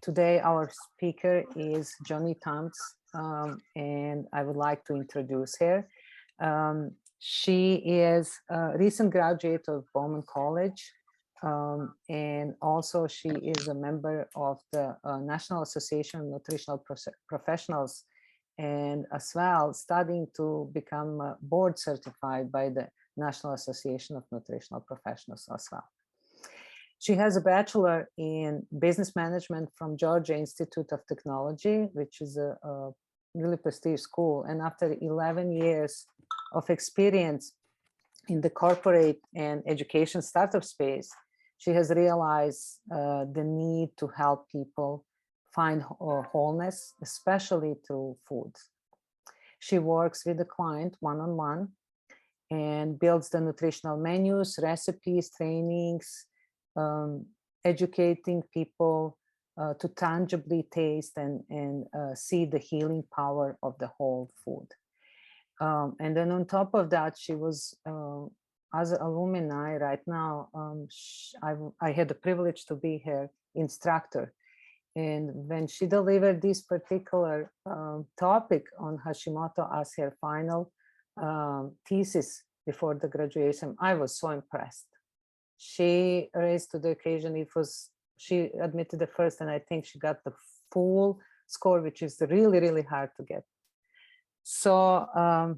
Today our speaker is Joni Toombs, and I would like to introduce her. She is a recent graduate of Bauman College, and also she is a member of the National Association of Nutritional Professionals, and as well studying to become board certified by the National Association of Nutritional Professionals as well. She has a bachelor in business management from Georgia Institute of Technology, which is a really prestigious school. And after 11 years of experience in the corporate and education startup space, she has realized the need to help people find wholeness, especially through food. She works with the client one-on-one and builds the nutritional menus, recipes, trainings, educating people to tangibly taste and see the healing power of the whole food. And then on top of that, she was, as an alumni right now, I had the privilege to be her instructor. And when she delivered this particular topic on Hashimoto as her final thesis before the graduation, I was so impressed. She raised to the occasion. She admitted the first, and I think she got the full score, which is really, really hard to get. So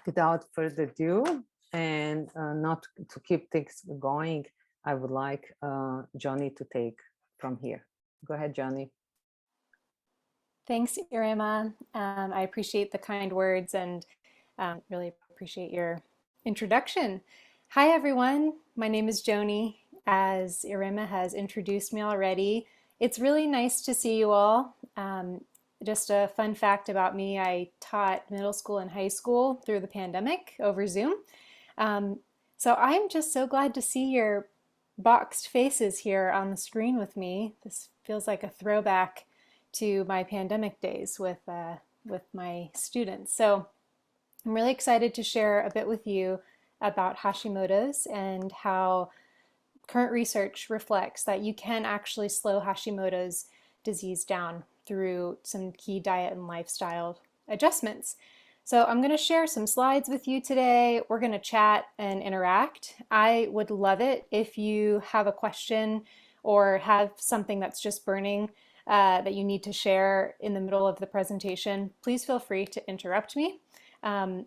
without further ado, and not to keep things going, I would like Joni to take from here. Go ahead, Joni. Thanks, Irema. I appreciate the kind words and really appreciate your introduction. Hi, everyone. My name is Joni. As Irema has introduced me already, it's really nice to see you all. Just a fun fact about me, I taught middle school and high school through the pandemic over Zoom. So I'm just so glad to see your boxed faces here on the screen with me. This feels like a throwback to my pandemic days with my students. So I'm really excited to share a bit with you about Hashimoto's and how current research reflects that you can actually slow Hashimoto's disease down through some key diet and lifestyle adjustments. So I'm going to share some slides with you today. We're going to chat and interact. I would love it if you have a question or have something that's just burning that you need to share in the middle of the presentation. Please feel free to interrupt me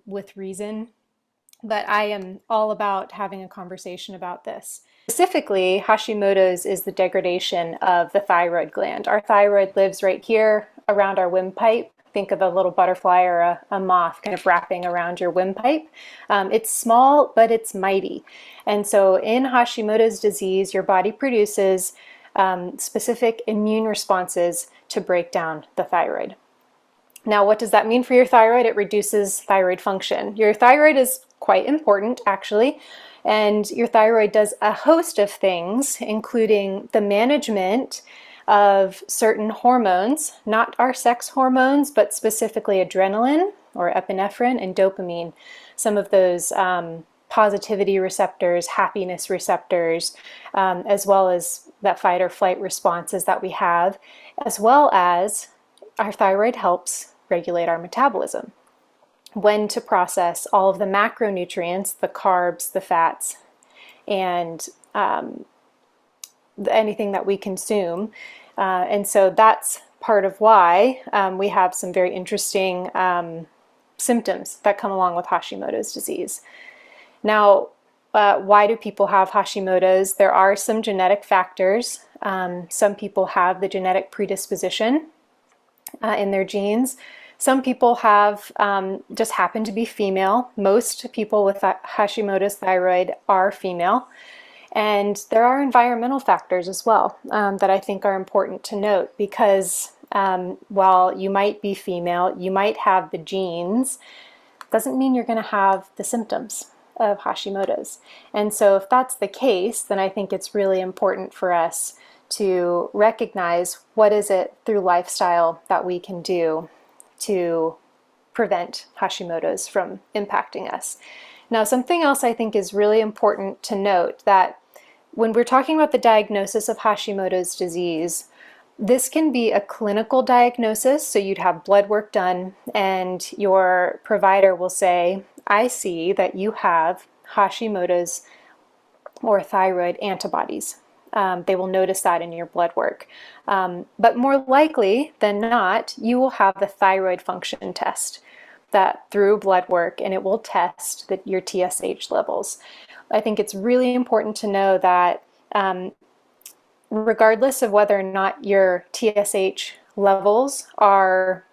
with reason. But I am all about having a conversation about this. Specifically, Hashimoto's is the degradation of the thyroid gland. Our thyroid lives right here around our windpipe. Think of a little butterfly or a moth kind of wrapping around your windpipe. It's small, but it's mighty. And so in Hashimoto's disease, your body produces specific immune responses to break down the thyroid. Now, what does that mean for your thyroid? It reduces thyroid function. Your thyroid is quite important, actually, and your thyroid does a host of things, including the management of certain hormones, not our sex hormones, but specifically adrenaline or epinephrine and dopamine, some of those positivity receptors, happiness receptors, as well as that fight or flight responses that we have, as well as our thyroid helps regulate our metabolism. When to process all of the macronutrients, the carbs, the fats, and anything that we consume. And so that's part of why we have some very interesting symptoms that come along with Hashimoto's disease. Now, why do people have Hashimoto's? There are some genetic factors. Some people have the genetic predisposition in their genes. Some people have just happen to be female. Most people with Hashimoto's thyroid are female. And there are environmental factors as well that I think are important to note, because while you might be female, you might have the genes, doesn't mean you're going to have the symptoms of Hashimoto's. And so if that's the case, then I think it's really important for us to recognize what is it through lifestyle that we can do to prevent Hashimoto's from impacting us. Now, something else I think is really important to note, that when we're talking about the diagnosis of Hashimoto's disease, This can be a clinical diagnosis, so you'd have blood work done and your provider will say, I see that you have Hashimoto's or thyroid antibodies. They will notice that in your blood work. But more likely than not, you will have the thyroid function test that through blood work, and it will test your TSH levels. I think it's really important to know that regardless of whether or not your TSH levels are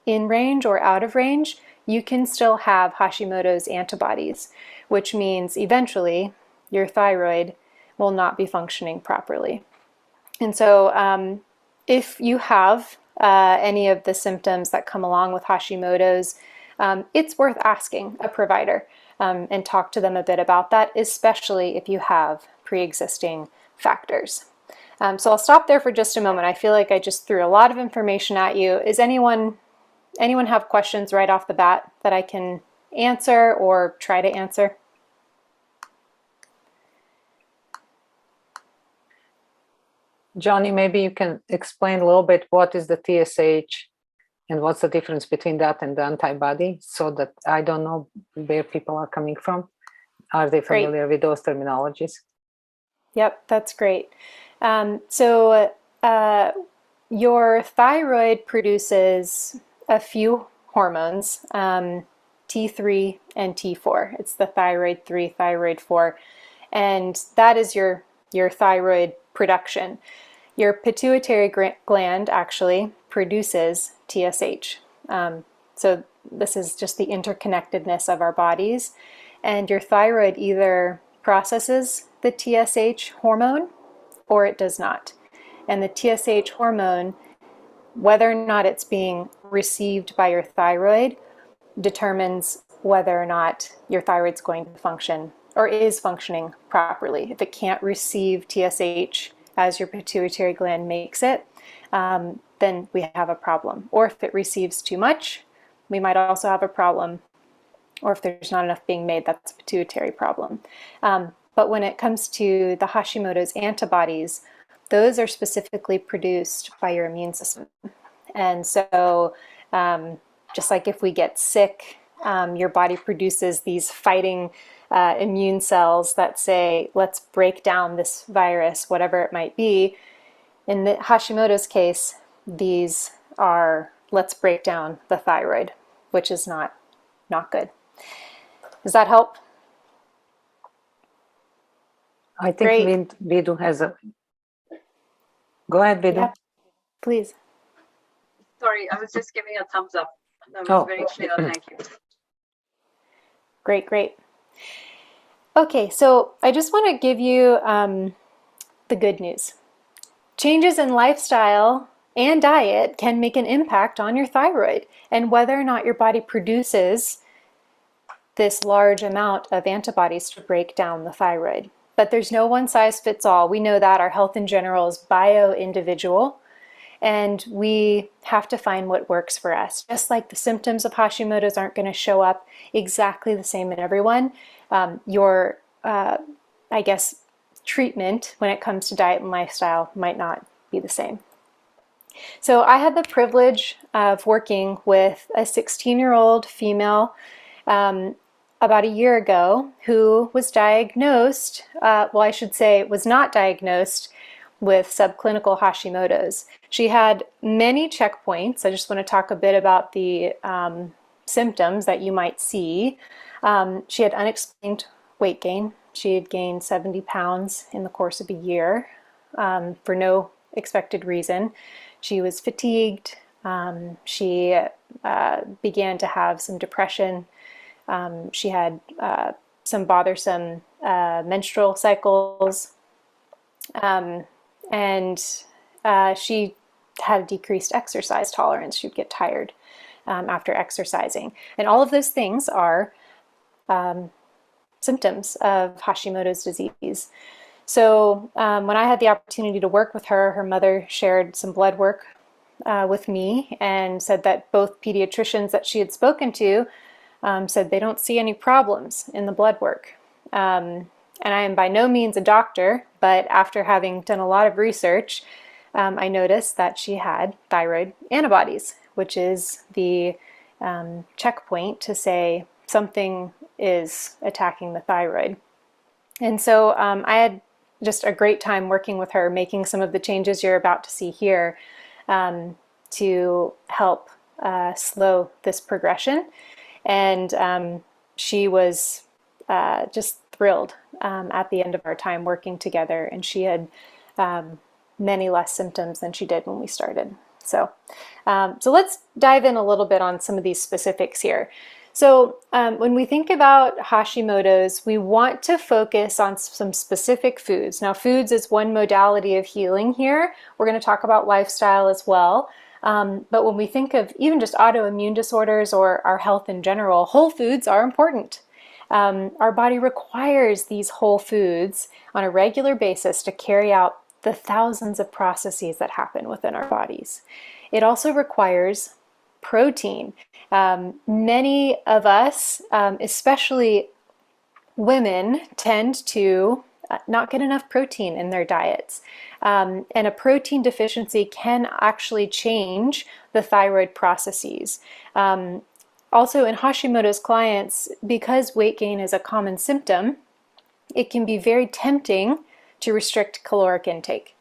in range or out of range, you can still have Hashimoto's antibodies, which means eventually your thyroid will not be functioning properly. And so if you have any of the symptoms that come along with Hashimoto's, it's worth asking a provider and talk to them a bit about that, especially if you have pre-existing factors. So I'll stop there for just a moment. I feel like I just threw a lot of information at you. Is anyone have questions right off the bat that I can answer or try to answer? Joni, maybe you can explain a little bit what is the TSH and what's the difference between that and the antibody, so that I don't know where people are coming from. Are they familiar with those terminologies? Yep, that's great. So your thyroid produces a few hormones, T3 and T4. It's the thyroid 3, thyroid 4, and that is your thyroid production. Your pituitary gland actually produces TSH. So this is just the interconnectedness of our bodies, and your thyroid either processes the TSH hormone or it does not. And the TSH hormone, whether or not it's being received by your thyroid, determines whether or not your thyroid's going to function or is functioning properly. If it can't receive TSH as your pituitary gland makes it, then we have a problem. Or if it receives too much, we might also have a problem. Or if there's not enough being made, that's a pituitary problem. But when it comes to the Hashimoto's antibodies, those are specifically produced by your immune system. And so just like if we get sick, your body produces these fighting immune cells that say, let's break down this virus, whatever it might be. In the Hashimoto's case, these are, let's break down the thyroid, which is not good. Does that help? I think Vidu has a... Go ahead, Vidu. Yeah, please. Sorry, I was just giving a thumbs up. That was very clear. Thank you. Great. Okay, so I just want to give you the good news. Changes in lifestyle and diet can make an impact on your thyroid and whether or not your body produces this large amount of antibodies to break down the thyroid. But there's no one size fits all. We know that our health in general is bio-individual, and we have to find what works for us. Just like the symptoms of Hashimoto's aren't going to show up exactly the same in everyone, your, I guess, treatment when it comes to diet and lifestyle might not be the same. So I had the privilege of working with a 16-year-old female about a year ago who was diagnosed, well, I should say was not diagnosed with subclinical Hashimoto's. She had many checkpoints. I just want to talk a bit about the symptoms that you might see. She had unexplained weight gain. She had gained 70 pounds in the course of a year for no expected reason. She was fatigued. She began to have some depression. She had some bothersome menstrual cycles, and she had a decreased exercise tolerance. She'd get tired after exercising. And all of those things are symptoms of Hashimoto's disease. So when I had the opportunity to work with her, her mother shared some blood work with me and said that both pediatricians that she had spoken to said they don't see any problems in the blood work. And I am by no means a doctor, but after having done a lot of research, I noticed that she had thyroid antibodies, which is the checkpoint to say something is attacking the thyroid. And so I had just a great time working with her, making some of the changes you're about to see here to help slow this progression. And she was just thrilled at the end of our time working together, and she had many less symptoms than she did when we started. So let's dive in a little bit on some of these specifics here. So when we think about Hashimoto's, we want to focus on some specific foods. Now, foods is one modality of healing here. We're going to talk about lifestyle as well. But when we think of even just autoimmune disorders or our health in general, whole foods are important. Our body requires these whole foods on a regular basis to carry out the thousands of processes that happen within our bodies. It also requires protein. Many of us, especially women, tend to not get enough protein in their diets. And a protein deficiency can actually change the thyroid processes. Also, in Hashimoto's clients, because weight gain is a common symptom, it can be very tempting to restrict caloric intake.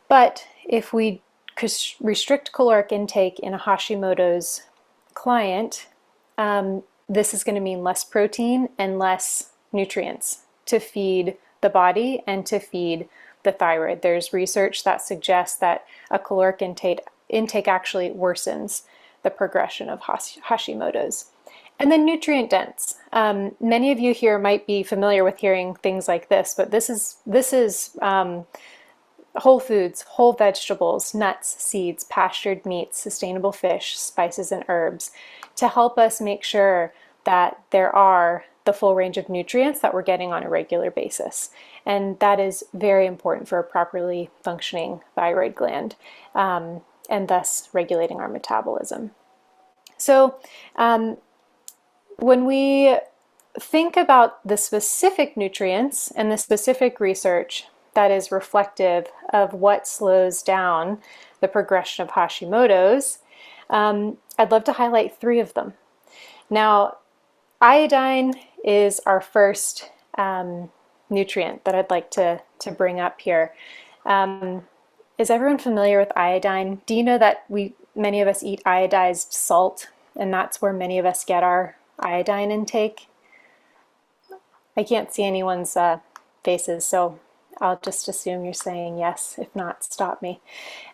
But if we restrict caloric intake in a Hashimoto's client, this is going to mean less protein and less nutrients to feed the body and to feed the thyroid. There's research that suggests that a caloric intake actually worsens the progression of Hashimoto's. And then nutrient dense. Many of you here might be familiar with hearing things like this, but this is whole foods, whole vegetables, nuts, seeds, pastured meats, sustainable fish, spices, and herbs to help us make sure that there are the full range of nutrients that we're getting on a regular basis. And that is very important for a properly functioning thyroid gland and thus regulating our metabolism. So when we think about the specific nutrients and the specific research that is reflective of what slows down the progression of Hashimoto's, I'd love to highlight 3 of them. Now, iodine is our first nutrient that I'd like to bring up here. Is everyone familiar with iodine? Do you know that many of us eat iodized salt, and that's where many of us get our iodine intake? I can't see anyone's faces, so I'll just assume you're saying yes. If not, stop me.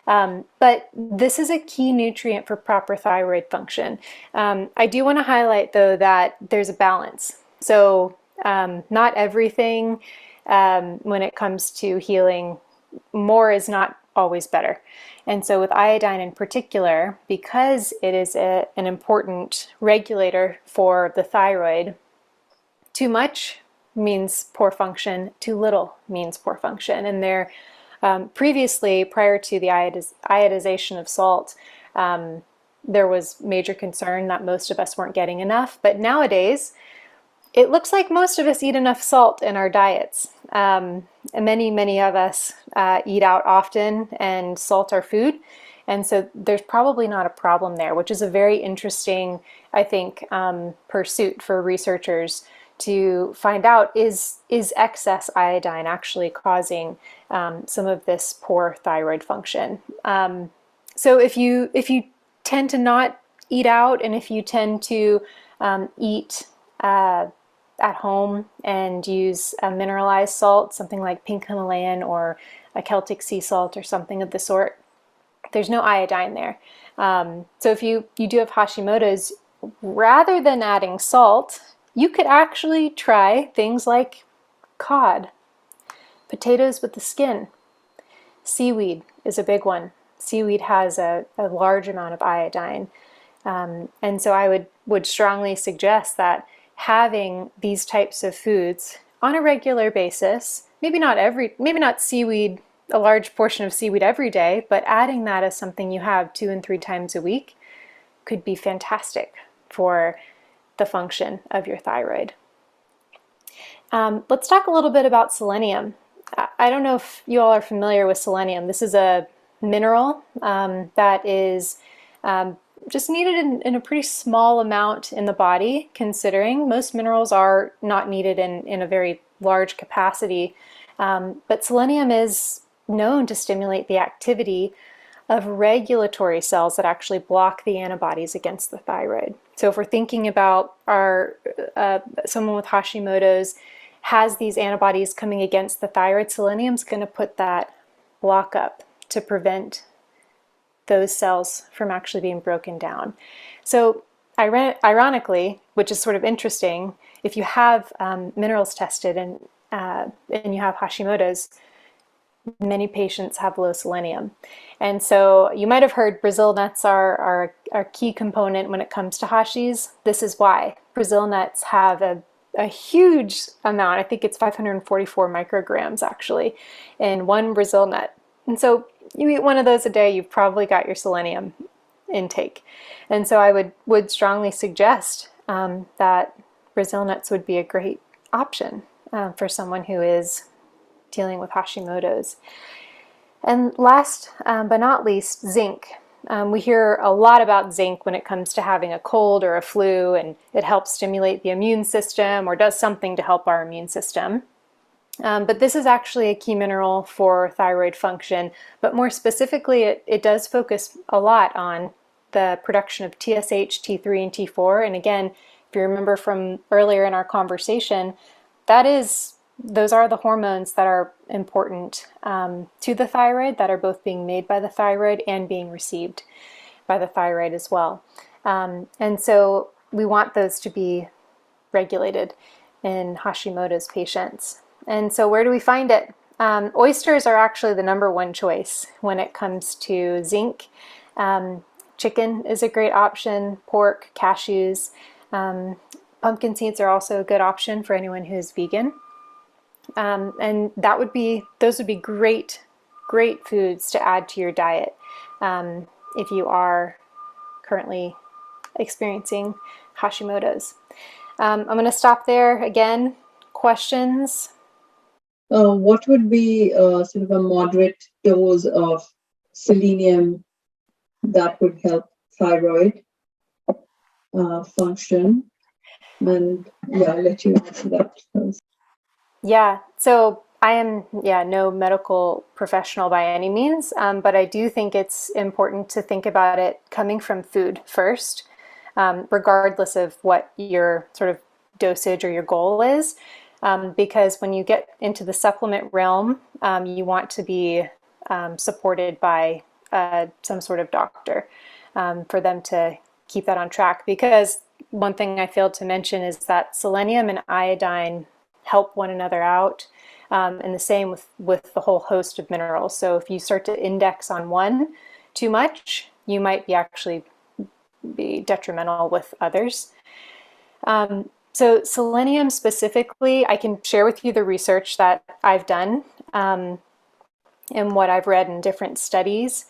But this is a key nutrient for proper thyroid function. I do want to highlight, though, that there's a balance. So not everything when it comes to healing, more is not always better. And so with iodine in particular, because it is an important regulator for the thyroid, too much means poor function, too little means poor function. And there, previously, prior to the iodization of salt, there was major concern that most of us weren't getting enough. But nowadays, it looks like most of us eat enough salt in our diets. And many of us eat out often and salt our food. And so there's probably not a problem there, which is a very interesting, I think, pursuit for researchers to find out, is excess iodine actually causing some of this poor thyroid function. So if you tend to not eat out, and if you tend to eat at home and use a mineralized salt, something like pink Himalayan or a Celtic sea salt or something of the sort, there's no iodine there. So if you do have Hashimoto's, rather than adding salt, you could actually try things like cod, potatoes with the skin. Seaweed is a big one. Seaweed has a large amount of iodine. And so I would strongly suggest that having these types of foods on a regular basis, maybe not seaweed, a large portion of seaweed every day, but adding that as something you have 2 and 3 times a week could be fantastic for the function of your thyroid. Let's talk a little bit about selenium. I don't know if you all are familiar with selenium. This is a mineral that is just needed in a pretty small amount in the body, considering most minerals are not needed in a very large capacity. But selenium is known to stimulate the activity of regulatory cells that actually block the antibodies against the thyroid. So if we're thinking about someone with Hashimoto's has these antibodies coming against the thyroid, selenium's going to put that block up to prevent those cells from actually being broken down. So ironically, which is sort of interesting, if you have minerals tested and you have Hashimoto's, many patients have low selenium. And so you might have heard Brazil nuts are a key component when it comes to Hashis. This is why. Brazil nuts have a huge amount, I think it's 544 micrograms actually, in one Brazil nut. And so you eat one of those a day, you've probably got your selenium intake. And so I would strongly suggest that Brazil nuts would be a great option for someone who is dealing with Hashimoto's. And last but not least, zinc. We hear a lot about zinc when it comes to having a cold or a flu, and it helps stimulate the immune system or does something to help our immune system. But this is actually a key mineral for thyroid function, but more specifically, it does focus a lot on the production of TSH, T3, and T4. And again, if you remember from earlier in our conversation, those are the hormones that are important to the thyroid, that are both being made by the thyroid and being received by the thyroid as well. And so we want those to be regulated in Hashimoto's patients. And so where do we find it? Oysters are actually the #1 choice when it comes to zinc. Chicken is a great option, pork, cashews. Pumpkin seeds are also a good option for anyone who's vegan. And those would be great foods to add to your diet if you are currently experiencing Hashimoto's. I'm going to stop there. Again, questions? What would be sort of a moderate dose of selenium that would help thyroid function? And I'll let you answer that first. Yeah, so I am, no medical professional by any means, but I do think it's important to think about it coming from food first, regardless of what your sort of dosage or your goal is, because when you get into the supplement realm, you want to be supported by some sort of doctor for them to keep that on track. Because one thing I failed to mention is that selenium and iodine help one another out, and the same with the whole host of minerals. So if you start to index on one too much, you might be detrimental with others. So selenium specifically, I can share with you the research that I've done and what I've read in different studies.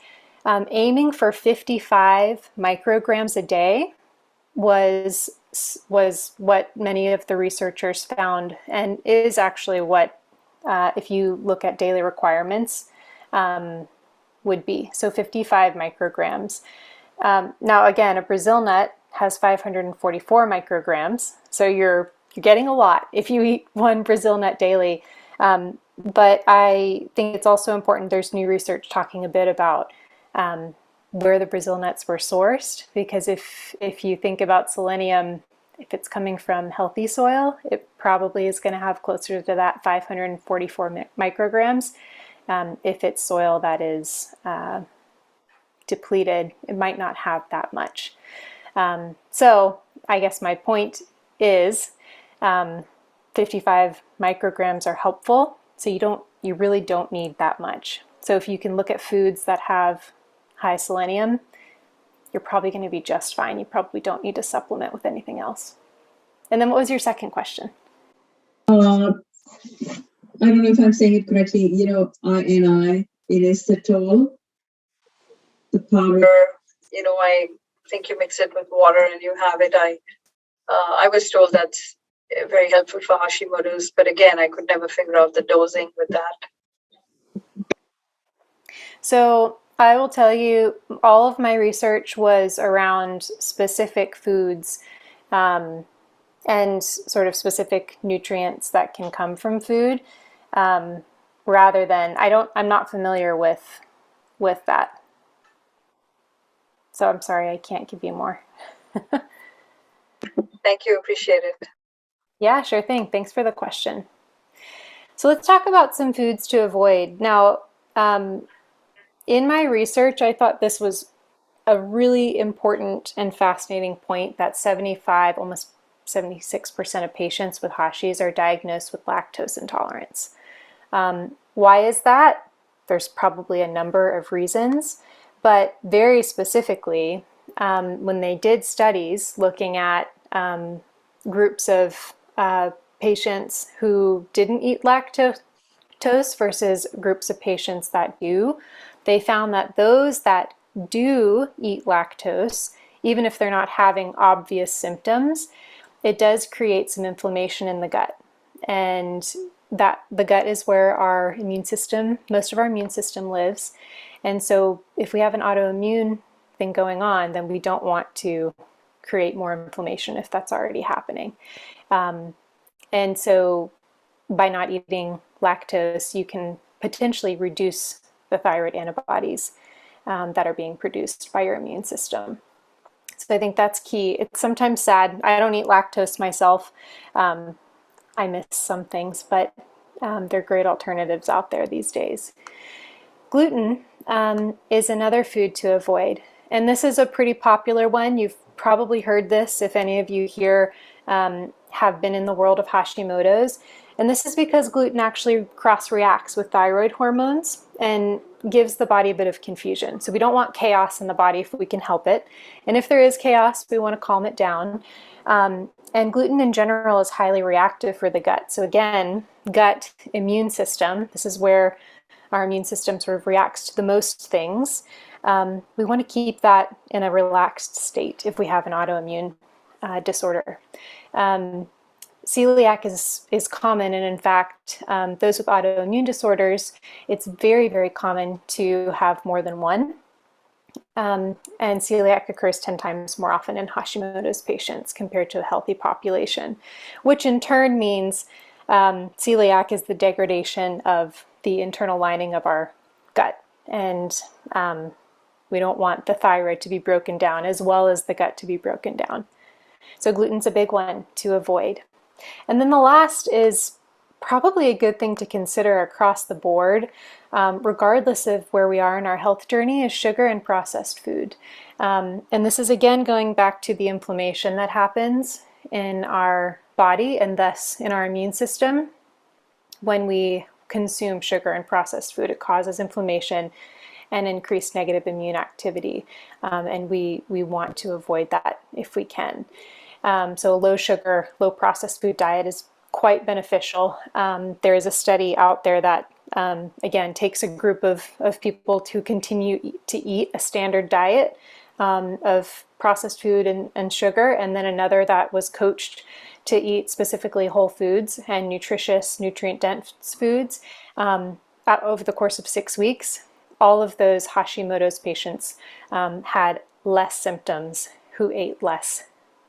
Aiming for 55 micrograms a day was what many of the researchers found, and is actually what, if you look at daily requirements, would be. So 55 micrograms. Now again, a Brazil nut has 544 micrograms, so you're getting a lot if you eat one Brazil nut daily. But I think it's also important, there's new research talking a bit about where the Brazil nuts were sourced, because if you think about selenium, if it's coming from healthy soil, it probably is going to have closer to that 544 micrograms. If it's soil that is depleted, it might not have that much. So I guess my point is 55 micrograms are helpful, so you really don't need that much. So if you can look at foods that have high selenium, you're probably going to be just fine. You probably don't need to supplement with anything else. And then what was your second question? I don't know if I'm saying it correctly. INI, inositol, the powder. I think you mix it with water and you have it. I was told that's very helpful for Hashimoto's, but again, I could never figure out the dosing with that. So I will tell you, all of my research was around specific foods and sort of specific nutrients that can come from food, rather than, I'm not familiar with that. So I'm sorry, I can't give you more. Thank you. Appreciate it. Yeah, sure thing. Thanks for the question. So let's talk about some foods to avoid. Now, in my research, I thought this was a really important and fascinating point that 75, almost 76% of patients with Hashis are diagnosed with lactose intolerance. Why is that? There's probably a number of reasons, but very specifically, when they did studies looking at groups of patients who didn't eat lactose versus groups of patients that do, they found that those that do eat lactose, even if they're not having obvious symptoms, it does create some inflammation in the gut. And that the gut is where our immune system, most of our immune system lives. And so if we have an autoimmune thing going on, then we don't want to create more inflammation if that's already happening. And so by not eating lactose, you can potentially reduce the thyroid antibodies that are being produced by your immune system. So I think that's key. It's sometimes sad. I don't eat lactose myself. I miss some things, but there are great alternatives out there these days. Gluten is another food to avoid. And this is a pretty popular one. You've probably heard this if any of you here have been in the world of Hashimoto's. And this is because gluten actually cross-reacts with thyroid hormones and gives the body a bit of confusion. So we don't want chaos in the body if we can help it. And if there is chaos, we want to calm it down. And gluten in general is highly reactive for the gut. So again, gut immune system, this is where our immune system sort of reacts to the most things. We want to keep that in a relaxed state if we have an autoimmune disorder. Celiac is common, and in fact, those with autoimmune disorders, it's very, very common to have more than one. And celiac occurs 10 times more often in Hashimoto's patients compared to a healthy population, which in turn means celiac is the degradation of the internal lining of our gut. And we don't want the thyroid to be broken down as well as the gut to be broken down. So gluten's a big one to avoid. And then the last is probably a good thing to consider across the board, regardless of where we are in our health journey, is sugar and processed food. And this is again going back to the inflammation that happens in our body and thus in our immune system. When we consume sugar and processed food, it causes inflammation and increased negative immune activity. And we want to avoid that if we can. So a low sugar, low processed food diet is quite beneficial. There is a study out there that, again, takes a group of people to continue to eat a standard diet of processed food and sugar, and then another that was coached to eat specifically whole foods and nutritious, nutrient-dense foods over the course of 6 weeks. All of those Hashimoto's patients had less symptoms who ate less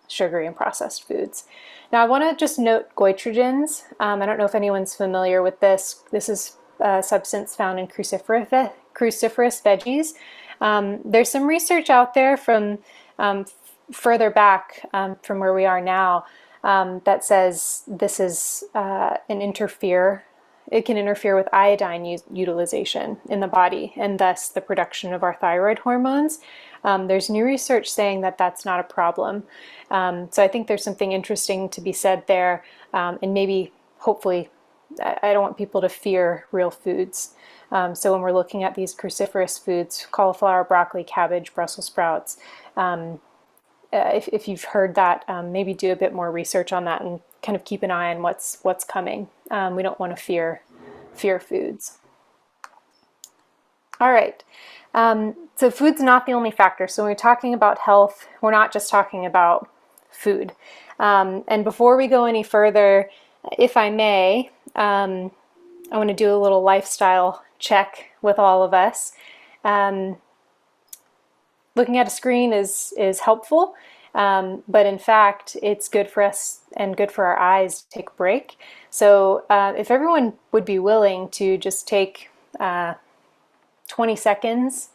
sugary and processed foods. Now I want to just note goitrogens. I don't know if anyone's familiar with this. This is a substance found in cruciferous veggies. There's some research out there from further back from where we are now that says this is it can interfere with iodine utilization in the body and thus the production of our thyroid hormones. There's new research saying that that's not a problem. So I think there's something interesting to be said there, and maybe, hopefully, I don't want people to fear real foods. So when we're looking at these cruciferous foods, cauliflower, broccoli, cabbage, Brussels sprouts, if you've heard that, maybe do a bit more research on that and kind of keep an eye on what's coming. We don't want to fear foods. All right. So food's not the only factor. So when we're talking about health, we're not just talking about food. And before we go any further, if I may, I want to do a little lifestyle check with all of us. Looking at a screen is helpful, but in fact, it's good for us and good for our eyes to take a break. So if everyone would be willing to just take 20 seconds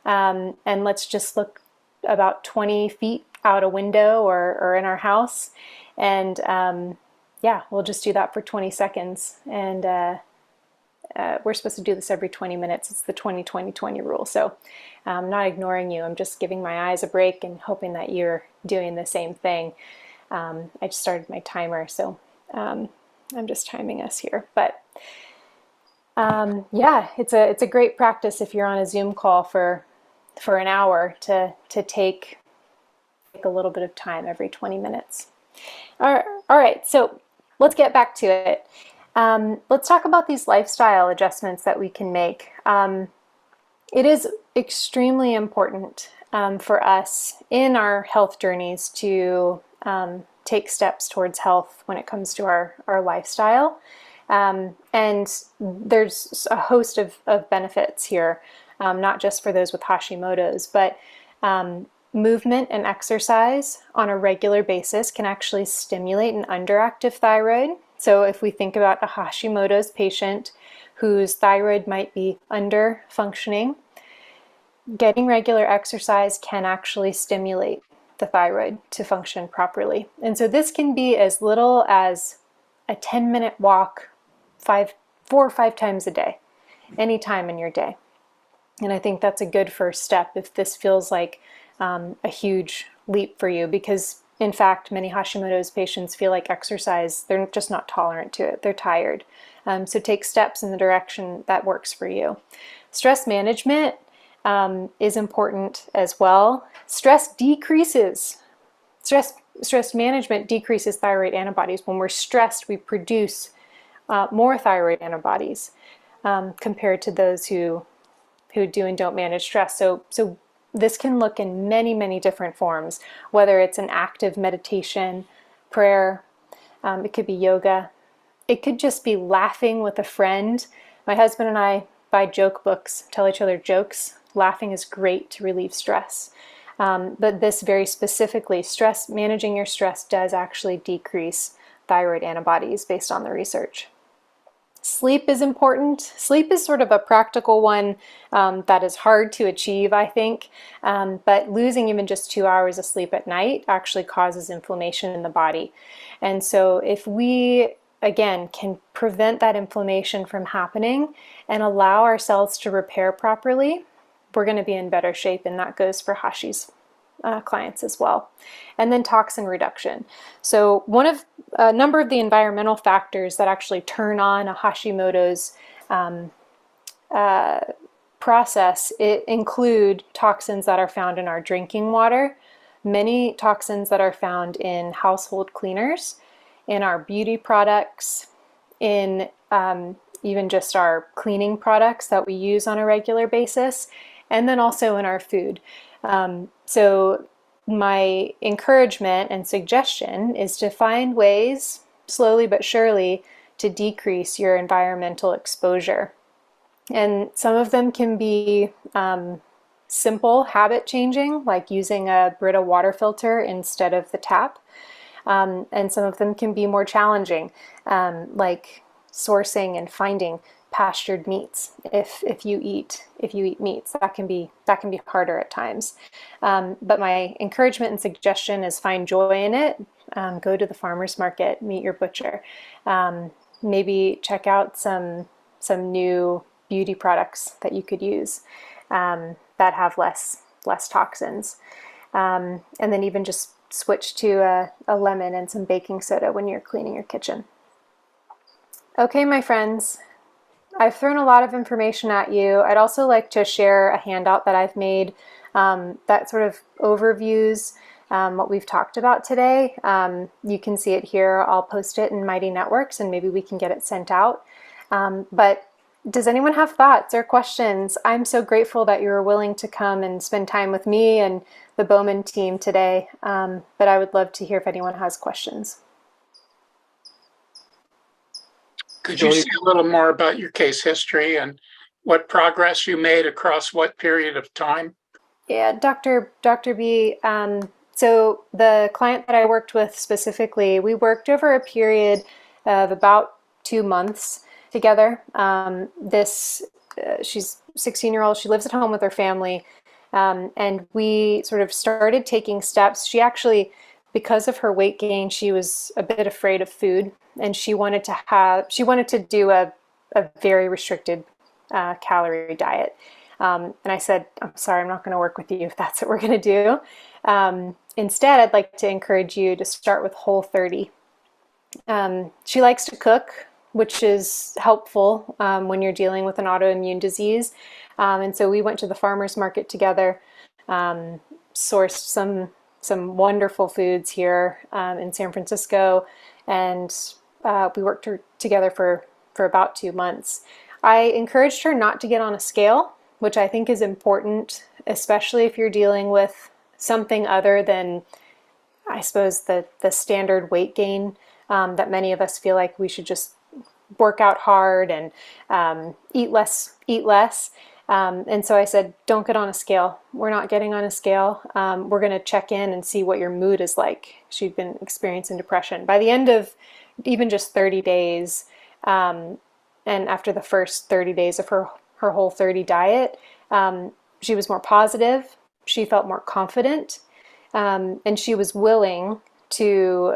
and let's just look about 20 feet out a window or in our house. And yeah, we'll just do that for 20 seconds. And we're supposed to do this every 20 minutes. It's the 20-20-20 rule. So I'm not ignoring you. I'm just giving my eyes a break and hoping that you're doing the same thing. I just started my timer, so I'm just timing us here. But yeah, it's a great practice if you're on a Zoom call for an hour to take a little bit of time every 20 minutes. All right, so let's get back to it. Let's talk about these lifestyle adjustments that we can make. It is extremely important for us in our health journeys to take steps towards health when it comes to our lifestyle. And there's a host of benefits here, not just for those with Hashimoto's, but movement and exercise on a regular basis can actually stimulate an underactive thyroid. So if we think about a Hashimoto's patient whose thyroid might be under functioning, getting regular exercise can actually stimulate the thyroid to function properly. And so this can be as little as a 10-minute walk 4 or 5 times a day, any time in your day. And I think that's a good first step if this feels like a huge leap for you, because in fact, many Hashimoto's patients feel like exercise, they're just not tolerant to it. They're tired. So take steps in the direction that works for you. Stress management is important as well. Stress management decreases thyroid antibodies. When we're stressed, we produce more thyroid antibodies compared to those who do and don't manage stress. So this can look in many, many different forms, whether it's an active meditation, prayer, it could be yoga, it could just be laughing with a friend. My husband and I buy joke books, tell each other jokes. Laughing is great to relieve stress. But this very specifically, managing your stress does actually decrease thyroid antibodies based on the research. Sleep is important. Sleep is sort of a practical one that is hard to achieve, I think, but losing even just 2 hours of sleep at night actually causes inflammation in the body. And so if we, again, can prevent that inflammation from happening and allow our cells to repair properly, we're going to be in better shape, and that goes for Hashi's clients as well. And then toxin reduction. So a number of the environmental factors that actually turn on a Hashimoto's process include toxins that are found in our drinking water, many toxins that are found in household cleaners, in our beauty products, in even just our cleaning products that we use on a regular basis, and then also in our food. So my encouragement and suggestion is to find ways, slowly but surely, to decrease your environmental exposure. And some of them can be simple habit changing, like using a Brita water filter instead of the tap. And some of them can be more challenging, like sourcing and finding pastured meats. If you eat meats, that can be harder at times. But my encouragement and suggestion is find joy in it. Go to the farmer's market, meet your butcher. Maybe check out some new beauty products that you could use that have less toxins. And then even just switch to a lemon and some baking soda when you're cleaning your kitchen. Okay, my friends, I've thrown a lot of information at you. I'd also like to share a handout that I've made that sort of overviews what we've talked about today. You can see it here. I'll post it in Mighty Networks and maybe we can get it sent out. But does anyone have thoughts or questions? I'm so grateful that you were willing to come and spend time with me and the Bauman team today. But I would love to hear if anyone has questions. Could you say a little more about your case history and what progress you made across what period of time? Yeah, Dr. B. So the client that I worked with specifically, we worked over a period of about 2 months together. She's 16-year-old. She lives at home with her family. And we sort of started taking steps. She actually, because of her weight gain, she was a bit afraid of food, and she wanted to do a very restricted calorie diet. And I said, I'm sorry, I'm not going to work with you if that's what we're going to do. Instead, I'd like to encourage you to start with Whole30. She likes to cook, which is helpful when you're dealing with an autoimmune disease. And so we went to the farmer's market together, sourced some wonderful foods here in San Francisco, and we worked together for about 2 months. I encouraged her not to get on a scale, which I think is important, especially if you're dealing with something other than, I suppose, the standard weight gain that many of us feel like we should just work out hard and eat less. And so I said, don't get on a scale. We're not getting on a scale. We're going to check in and see what your mood is like. She'd been experiencing depression. By the end of even just 30 days, and after the first 30 days of her Whole30 diet, she was more positive. She felt more confident. And she was willing to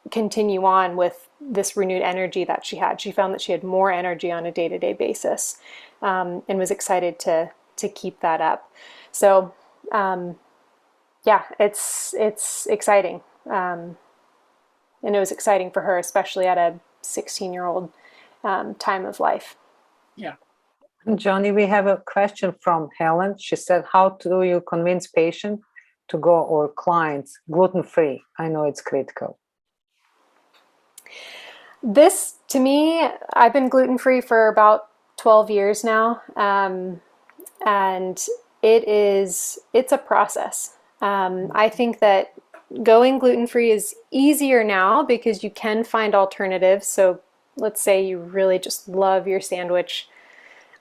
continue on with this renewed energy that she had. She found that she had more energy on a day-to-day basis, and was excited to keep that up. So yeah, it's exciting. And it was exciting for her, especially at a 16-year-old time of life. Yeah. Joni, we have a question from Helen. She said, how do you convince patients to go, or clients, gluten-free? I know it's critical. This, to me, I've been gluten-free for about 12 years now. And it's a process. I think that going gluten-free is easier now because you can find alternatives. So let's say you really just love your sandwich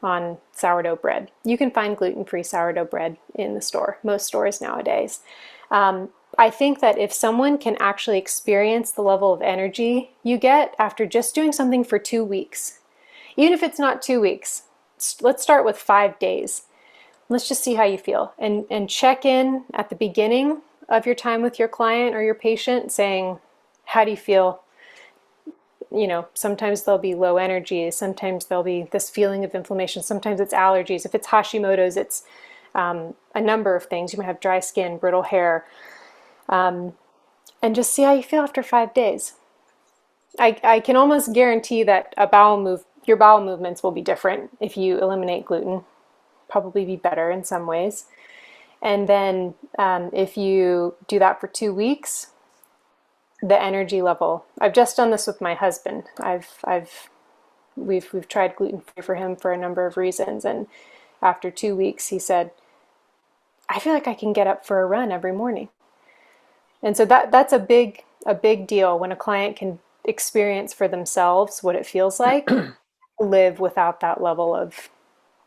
on sourdough bread. You can find gluten-free sourdough bread in the store, most stores nowadays. I think that if someone can actually experience the level of energy you get after just doing something for 2 weeks, even if it's not 2 weeks, let's start with 5 days. Let's just see how you feel, and check in at the beginning of your time with your client or your patient saying, how do you feel? You know, sometimes there'll be low energy, sometimes there'll be this feeling of inflammation, sometimes it's allergies. If it's Hashimoto's, it's a number of things. You might have dry skin, brittle hair, and just see how you feel after 5 days. I can almost guarantee that your bowel movements will be different if you eliminate gluten, probably be better in some ways. And then if you do that for 2 weeks, the energy level. I've just done this with my husband. We've tried gluten-free for him for a number of reasons, and after 2 weeks, he said, I feel like I can get up for a run every morning. And so that's a big deal when a client can experience for themselves what it feels like to live without that level of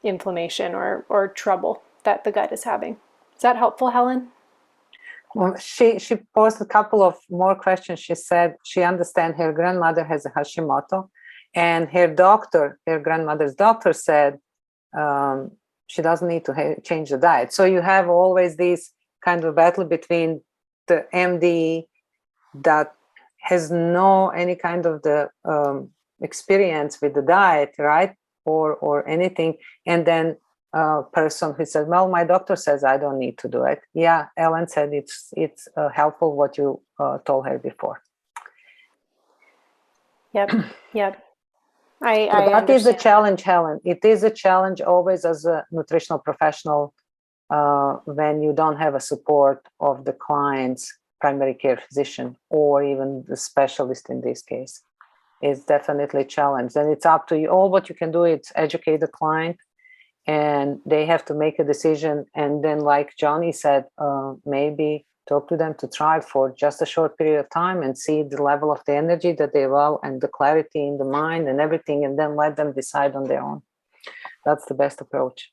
inflammation or trouble that the gut is having. Is that helpful, Helen? Well, she posed a couple of more questions. She said she understands her grandmother has a Hashimoto, and her grandmother's doctor said she doesn't need to change the diet. So you have always this kind of battle between the MD that has no any kind of the experience with the diet, right, or anything, and then person who said, well, my doctor says I don't need to do it. Yeah, Ellen said it's helpful what you told her before. Yep. So that is a challenge, Helen. It is a challenge always as a nutritional professional when you don't have a support of the client's primary care physician or even the specialist in this case. It's definitely a challenge. And it's up to you. All what you can do is educate the client, and they have to make a decision. And then, like Joni said, maybe talk to them to try for just a short period of time and see the level of the energy that they will and the clarity in the mind and everything, and then let them decide on their own. That's the best approach.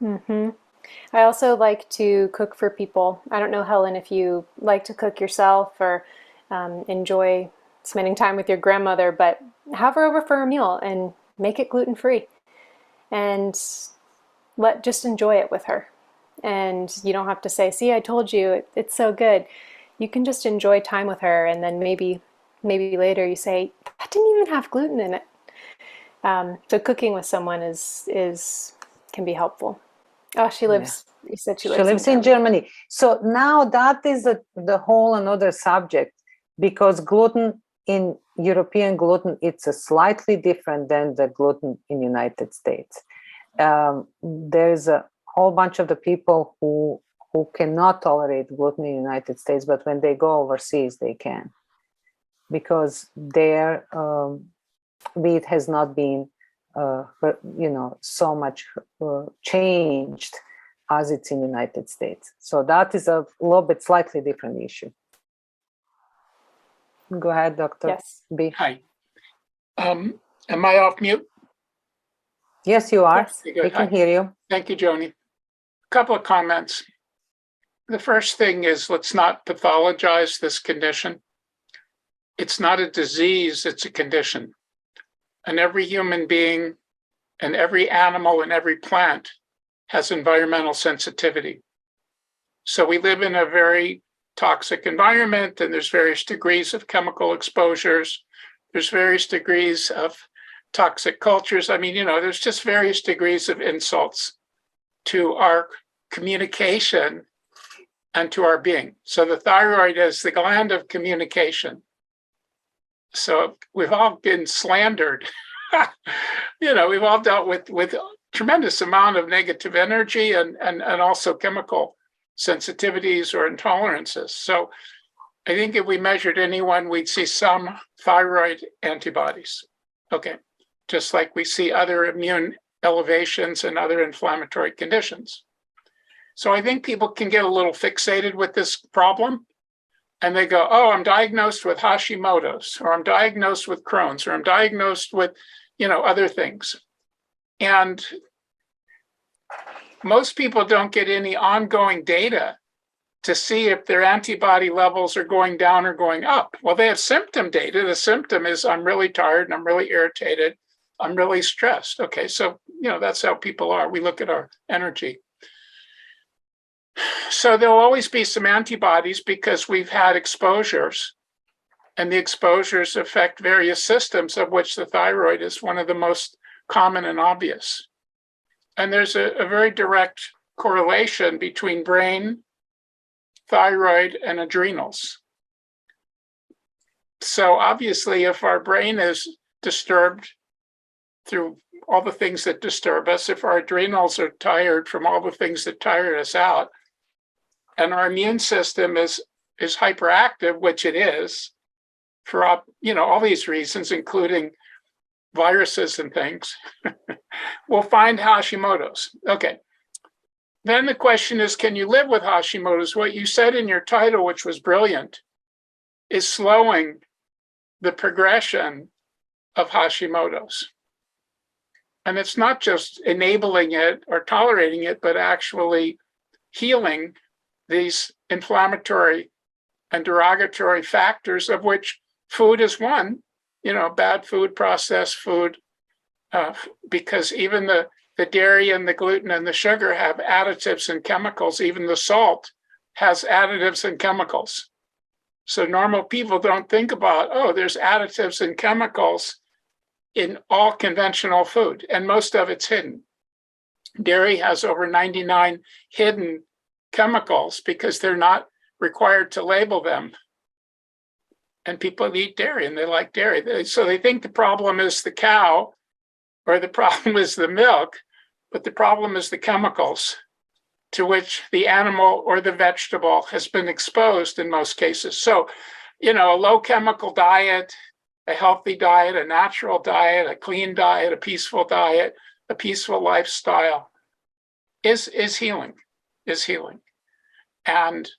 Mm-hmm. I also like to cook for people. I don't know, Helen, if you like to cook yourself or enjoy spending time with your grandmother, but have her over for a meal and make it gluten-free and just enjoy it with her. And you don't have to say, see, I told you, it's so good. You can just enjoy time with her, and then maybe later you say, that didn't even have gluten in it. So cooking with someone can be helpful. Oh, she lives, you said she lives in Germany. So now that is the whole another subject, because gluten in European gluten, it's a slightly different than the gluten in United States. There's a whole bunch of the people who cannot tolerate gluten in the United States, but when they go overseas, they can, because their wheat has not been, so much changed as it's in the United States. So that is a little bit slightly different issue. Go ahead, Dr. Yes. B. Hi. Am I off mute? Yes, you are. Yes. We can hear you. Thank you, Joni. A couple of comments. The first thing is, let's not pathologize this condition. It's not a disease, it's a condition. And every human being and every animal and every plant has environmental sensitivity. So we live in a very toxic environment, and there's various degrees of chemical exposures. There's various degrees of toxic cultures. I mean, there's just various degrees of insults to our communication and to our being. So the thyroid is the gland of communication. So we've all been slandered. We've all dealt with tremendous amount of negative energy and also chemical sensitivities or intolerances. So I think if we measured anyone, we'd see some thyroid antibodies. Okay, just like we see other immune elevations and other inflammatory conditions. So I think people can get a little fixated with this problem, and they go, oh, I'm diagnosed with Hashimoto's, or I'm diagnosed with Crohn's, or I'm diagnosed with, other things. And most people don't get any ongoing data to see if their antibody levels are going down or going up. Well, they have symptom data. The symptom is, I'm really tired and I'm really irritated. I'm really stressed. Okay, so, that's how people are. We look at our energy. So there'll always be some antibodies because we've had exposures, and the exposures affect various systems, of which the thyroid is one of the most common and obvious. And there's a very direct correlation between brain, thyroid, and adrenals. So obviously, if our brain is disturbed through all the things that disturb us, if our adrenals are tired from all the things that tire us out, and our immune system is hyperactive, which it is, for all these reasons, including viruses and things, we'll find Hashimoto's. Okay. Then the question is, can you live with Hashimoto's? What you said in your title, which was brilliant, is slowing the progression of Hashimoto's. And it's not just enabling it or tolerating it, but actually healing these inflammatory and derogatory factors, of which food is one, bad food, processed food, because even the dairy and the gluten and the sugar have additives and chemicals. Even the salt has additives and chemicals. So normal people don't think about, oh, there's additives and chemicals in all conventional food, and most of it's hidden. Dairy has over 99 hidden chemicals because they're not required to label them. And people eat dairy and they like dairy. So they think the problem is the cow or the problem is the milk, but the problem is the chemicals to which the animal or the vegetable has been exposed in most cases. So, a low chemical diet, a healthy diet, a natural diet, a clean diet, a peaceful lifestyle is healing. And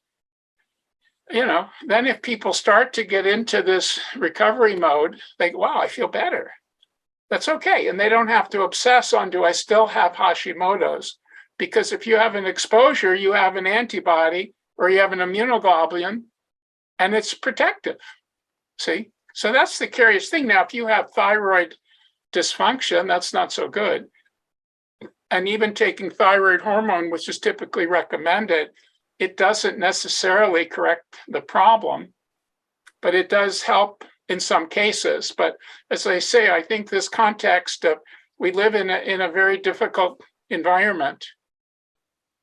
then if people start to get into this recovery mode, they go, wow, I feel better. That's okay. And they don't have to obsess on, do I still have Hashimoto's? Because if you have an exposure, you have an antibody or you have an immunoglobulin, and it's protective. See? So that's the curious thing. Now, if you have thyroid dysfunction, that's not so good. And even taking thyroid hormone, which is typically recommended, it doesn't necessarily correct the problem, but it does help in some cases. But as I say, I think this context of we live in a very difficult environment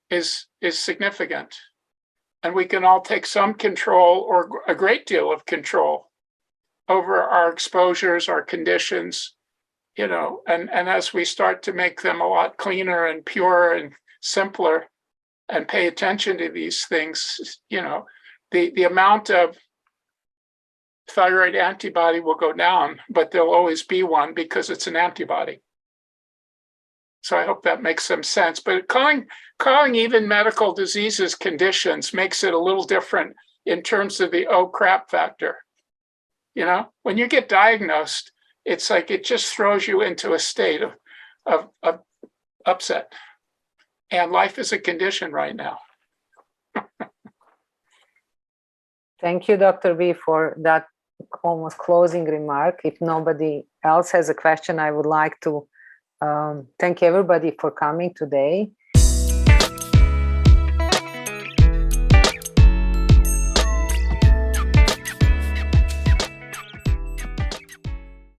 is significant. And we can all take some control or a great deal of control over our exposures, our conditions, you know, and as we start to make them a lot cleaner and purer and simpler and pay attention to these things, you know, the amount of thyroid antibody will go down, but there'll always be one because it's an antibody. So I hope that makes some sense. But calling even medical diseases conditions makes it a little different in terms of the oh crap factor. You know, when you get diagnosed, it's like it just throws you into a state of upset. And life is a condition right now. Thank you, Dr. V, for that almost closing remark. If nobody else has a question, I would like to thank everybody for coming today.